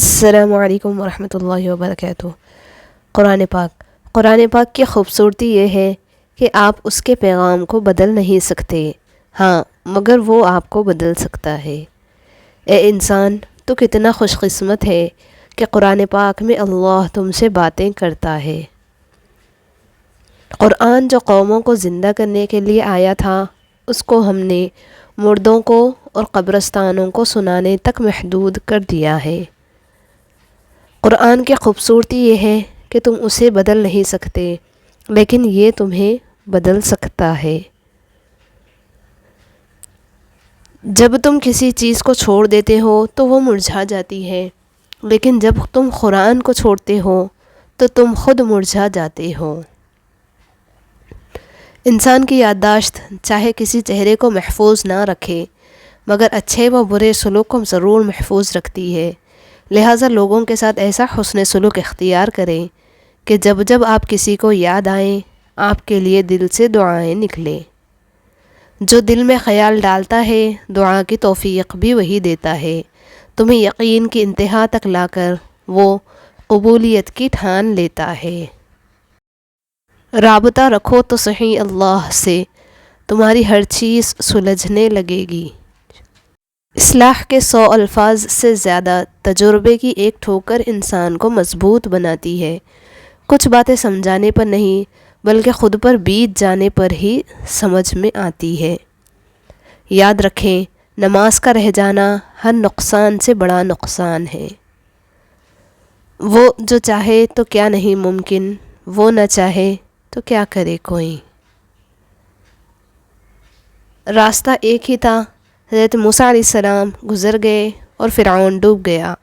السلام علیکم ورحمۃ اللہ وبرکاتہ۔ قرآن پاک کی خوبصورتی یہ ہے کہ آپ اس کے پیغام کو بدل نہیں سکتے، ہاں مگر وہ آپ کو بدل سکتا ہے۔ اے انسان، تو کتنا خوش قسمت ہے کہ قرآن پاک میں اللہ تم سے باتیں کرتا ہے۔ قرآن جو قوموں کو زندہ کرنے کے لیے آیا تھا، اس کو ہم نے مردوں کو اور قبرستانوں کو سنانے تک محدود کر دیا ہے۔ قرآن کی خوبصورتی یہ ہے کہ تم اسے بدل نہیں سکتے، لیکن یہ تمہیں بدل سکتا ہے۔ جب تم کسی چیز کو چھوڑ دیتے ہو تو وہ مرجھا جاتی ہے، لیکن جب تم قرآن کو چھوڑتے ہو تو تم خود مرجھا جاتے ہو۔ انسان کی یادداشت چاہے کسی چہرے کو محفوظ نہ رکھے، مگر اچھے و برے سلوک کو ضرور محفوظ رکھتی ہے۔ لہٰذا لوگوں کے ساتھ ایسا حسن سلوک اختیار کریں کہ جب جب آپ کسی کو یاد آئیں، آپ کے لیے دل سے دعائیں نکلیں۔ جو دل میں خیال ڈالتا ہے، دعا کی توفیق بھی وہی دیتا ہے۔ تمہیں یقین کی انتہا تک لا کر وہ قبولیت کی ٹھان لیتا ہے۔ رابطہ رکھو تو صحیح اللہ سے، تمہاری ہر چیز سلجھنے لگے گی۔ اصلاح کے 100 الفاظ سے زیادہ تجربے کی ایک ٹھوکر انسان کو مضبوط بناتی ہے۔ کچھ باتیں سمجھانے پر نہیں بلکہ خود پر بیت جانے پر ہی سمجھ میں آتی ہے۔ یاد رکھیں، نماز کا رہ جانا ہر نقصان سے بڑا نقصان ہے۔ وہ جو چاہے تو کیا نہیں ممکن، وہ نہ چاہے تو کیا کرے کوئی۔ راستہ ایک ہی تھا، حضرت موسیٰ علیہ السلام گزر گئے اور فرعون ڈوب گیا۔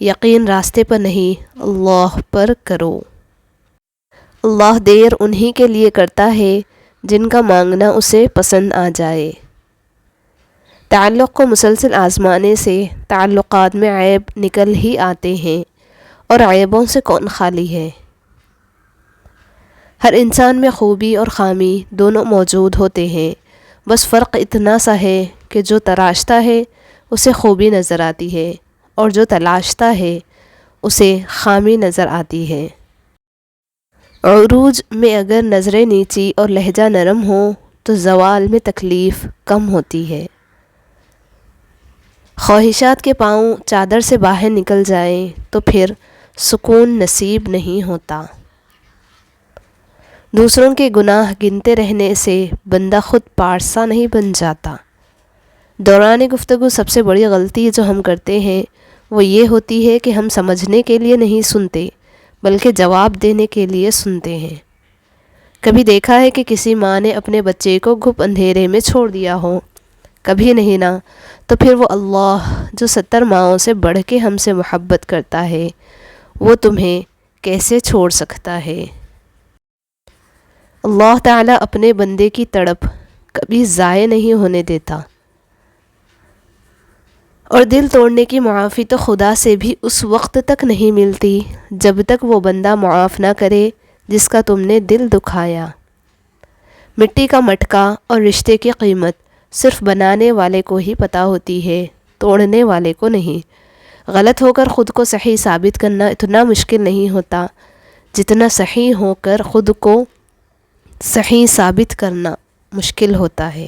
یقین راستے پر نہیں، اللہ پر کرو۔ اللہ دیر انہی کے لیے کرتا ہے جن کا مانگنا اسے پسند آ جائے۔ تعلق کو مسلسل آزمانے سے تعلقات میں عیب نکل ہی آتے ہیں، اور عیبوں سے کون خالی ہے؟ ہر انسان میں خوبی اور خامی دونوں موجود ہوتے ہیں، بس فرق اتنا سا ہے کہ جو تراشتا ہے اسے خوبی نظر آتی ہے، اور جو تلاشتا ہے اسے خامی نظر آتی ہے۔ عروج میں اگر نظریں نیچی اور لہجہ نرم ہو تو زوال میں تکلیف کم ہوتی ہے۔ خواہشات کے پاؤں چادر سے باہر نکل جائیں تو پھر سکون نصیب نہیں ہوتا۔ دوسروں کے گناہ گنتے رہنے سے بندہ خود پارسا نہیں بن جاتا۔ دوران گفتگو سب سے بڑی غلطی جو ہم کرتے ہیں وہ یہ ہوتی ہے کہ ہم سمجھنے کے لیے نہیں سنتے بلکہ جواب دینے کے لیے سنتے ہیں۔ کبھی دیکھا ہے کہ کسی ماں نے اپنے بچے کو گھپ اندھیرے میں چھوڑ دیا ہو؟ کبھی نہیں نا۔ تو پھر وہ اللہ جو 70 ماؤں سے بڑھ کے ہم سے محبت کرتا ہے، وہ تمہیں کیسے چھوڑ سکتا ہے؟ اللہ تعالیٰ اپنے بندے کی تڑپ کبھی ضائع نہیں ہونے دیتا، اور دل توڑنے کی معافی تو خدا سے بھی اس وقت تک نہیں ملتی جب تک وہ بندہ معاف نہ کرے جس کا تم نے دل دکھایا۔ مٹی کا مٹکا اور رشتے کی قیمت صرف بنانے والے کو ہی پتہ ہوتی ہے، توڑنے والے کو نہیں۔ غلط ہو کر خود کو صحیح ثابت کرنا اتنا مشکل نہیں ہوتا جتنا صحیح ہو کر خود کو صحیح ثابت کرنا مشکل ہوتا ہے۔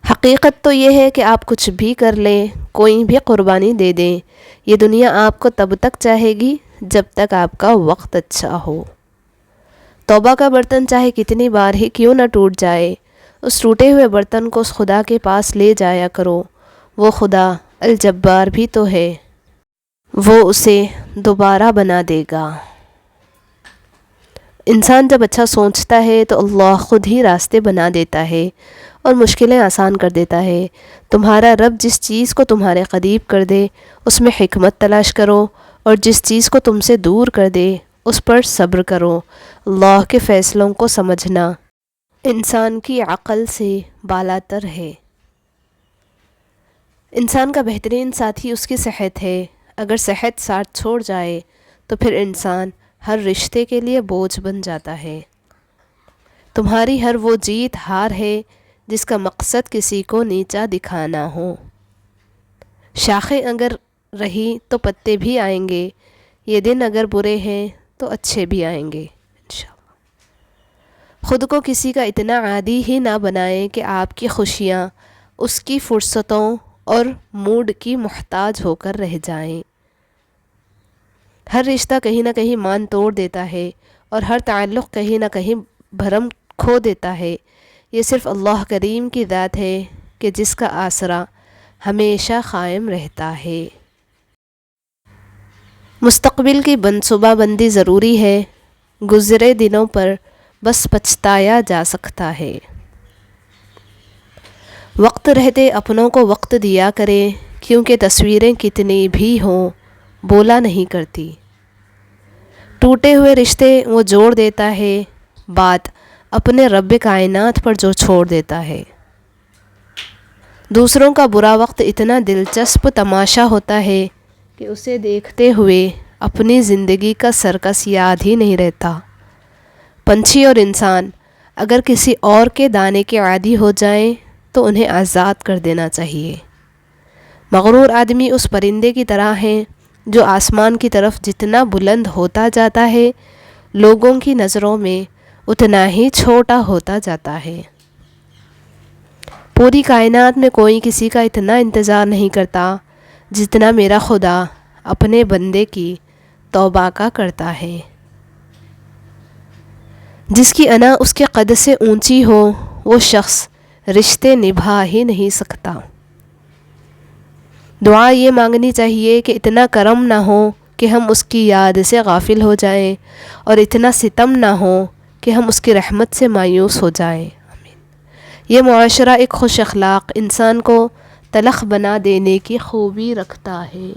حقیقت تو یہ ہے کہ آپ کچھ بھی کر لیں، کوئی بھی قربانی دے دیں، یہ دنیا آپ کو تب تک چاہے گی جب تک آپ کا وقت اچھا ہو۔ توبہ کا برتن چاہے کتنی بار ہی کیوں نہ ٹوٹ جائے، اس ٹوٹے ہوئے برتن کو اس خدا کے پاس لے جایا کرو۔ وہ خدا الجبار بھی تو ہے، وہ اسے دوبارہ بنا دے گا۔ انسان جب اچھا سوچتا ہے تو اللہ خود ہی راستے بنا دیتا ہے اور مشکلیں آسان کر دیتا ہے۔ تمہارا رب جس چیز کو تمہارے قریب کر دے اس میں حکمت تلاش کرو، اور جس چیز کو تم سے دور کر دے اس پر صبر کرو۔ اللہ کے فیصلوں کو سمجھنا انسان کی عقل سے بالاتر ہے۔ انسان کا بہترین ساتھی اس کی صحت ہے، اگر صحت ساتھ چھوڑ جائے تو پھر انسان ہر رشتے کے لیے بوجھ بن جاتا ہے۔ تمہاری ہر وہ جیت ہار ہے جس کا مقصد کسی کو نیچا دکھانا ہو۔ شاخیں اگر رہی تو پتے بھی آئیں گے، یہ دن اگر برے ہیں تو اچھے بھی آئیں گے انشاءاللہ۔ خود کو کسی کا اتنا عادی ہی نہ بنائیں کہ آپ کی خوشیاں اس کی فرصتوں اور موڈ کی محتاج ہو کر رہ جائیں۔ ہر رشتہ کہیں نہ کہیں مان توڑ دیتا ہے اور ہر تعلق کہیں نہ کہیں بھرم کھو دیتا ہے۔ یہ صرف اللہ کریم کی ذات ہے کہ جس کا آسرا ہمیشہ قائم رہتا ہے۔ مستقبل کی منصوبہ بندی ضروری ہے، گزرے دنوں پر بس پچھتایا جا سکتا ہے۔ وقت رہتے اپنوں کو وقت دیا کریں، کیونکہ تصویریں کتنی بھی ہوں بولا نہیں کرتی۔ ٹوٹے ہوئے رشتے وہ جوڑ دیتا ہے، بات اپنے رب کائنات پر جو چھوڑ دیتا ہے۔ دوسروں کا برا وقت اتنا دلچسپ تماشا ہوتا ہے کہ اسے دیکھتے ہوئے اپنی زندگی کا سرکس یاد ہی نہیں رہتا۔ پنچھی اور انسان اگر کسی اور کے دانے کے عادی ہو جائیں تو انہیں آزاد کر دینا چاہیے۔ مغرور آدمی اس پرندے کی طرح ہیں جو آسمان کی طرف جتنا بلند ہوتا جاتا ہے لوگوں کی نظروں میں اتنا ہی چھوٹا ہوتا جاتا ہے۔ پوری کائنات میں کوئی کسی کا اتنا انتظار نہیں کرتا جتنا میرا خدا اپنے بندے کی توبہ کا کرتا ہے۔ جس کی انا اس کے قد سے اونچی ہو وہ شخص رشتے نبھا ہی نہیں سکتا۔ دعا یہ مانگنی چاہیے کہ اتنا کرم نہ ہو کہ ہم اس کی یاد سے غافل ہو جائیں اور اتنا ستم نہ ہو کہ ہم اس کی رحمت سے مایوس ہو جائیں۔ آمین۔ یہ معاشرہ ایک خوش اخلاق انسان کو تلخ بنا دینے کی خوبی رکھتا ہے۔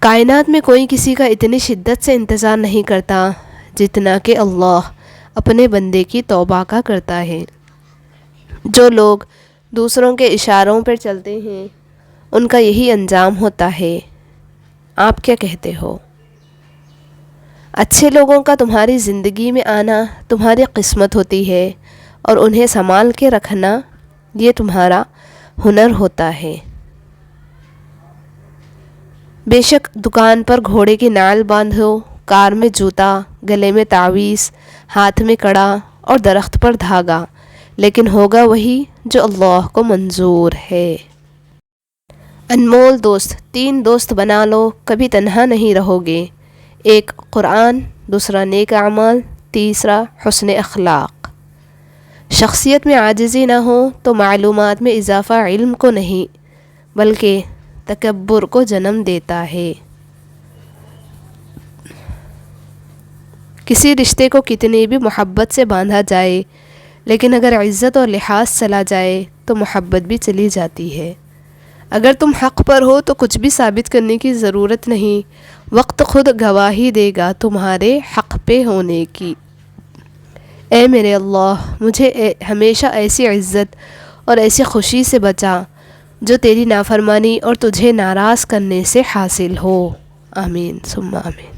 کائنات میں کوئی کسی کا اتنی شدت سے انتظار نہیں کرتا جتنا کہ اللہ اپنے بندے کی توبہ کا کرتا ہے۔ جو لوگ دوسروں کے اشاروں پر چلتے ہیں ان کا یہی انجام ہوتا ہے۔ آپ کیا کہتے ہو؟ اچھے لوگوں کا تمہاری زندگی میں آنا تمہاری قسمت ہوتی ہے اور انہیں سنبھال کے رکھنا یہ تمہارا ہنر ہوتا ہے۔ بے شک دکان پر گھوڑے کی نعل باندھو، کار میں جوتا، گلے میں تعویذ، ہاتھ میں کڑا اور درخت پر دھاگا، لیکن ہوگا وہی جو اللہ کو منظور ہے۔ انمول دوست 3 دوست بنا لو، کبھی تنہا نہیں رہو گے۔ 1 قرآن، 2 نیک اعمال، 3 حسن اخلاق۔ شخصیت میں عاجزی نہ ہو تو معلومات میں اضافہ علم کو نہیں بلکہ تکبر کو جنم دیتا ہے۔ کسی رشتے کو کتنی بھی محبت سے باندھا جائے لیکن اگر عزت اور لحاظ چلا جائے تو محبت بھی چلی جاتی ہے۔ اگر تم حق پر ہو تو کچھ بھی ثابت کرنے کی ضرورت نہیں، وقت خود گواہی دے گا تمہارے حق پہ ہونے کی۔ اے میرے اللہ، مجھے ہمیشہ ایسی عزت اور ایسی خوشی سے بچا جو تیری نافرمانی اور تجھے ناراض کرنے سے حاصل ہو۔ آمین ثم آمین۔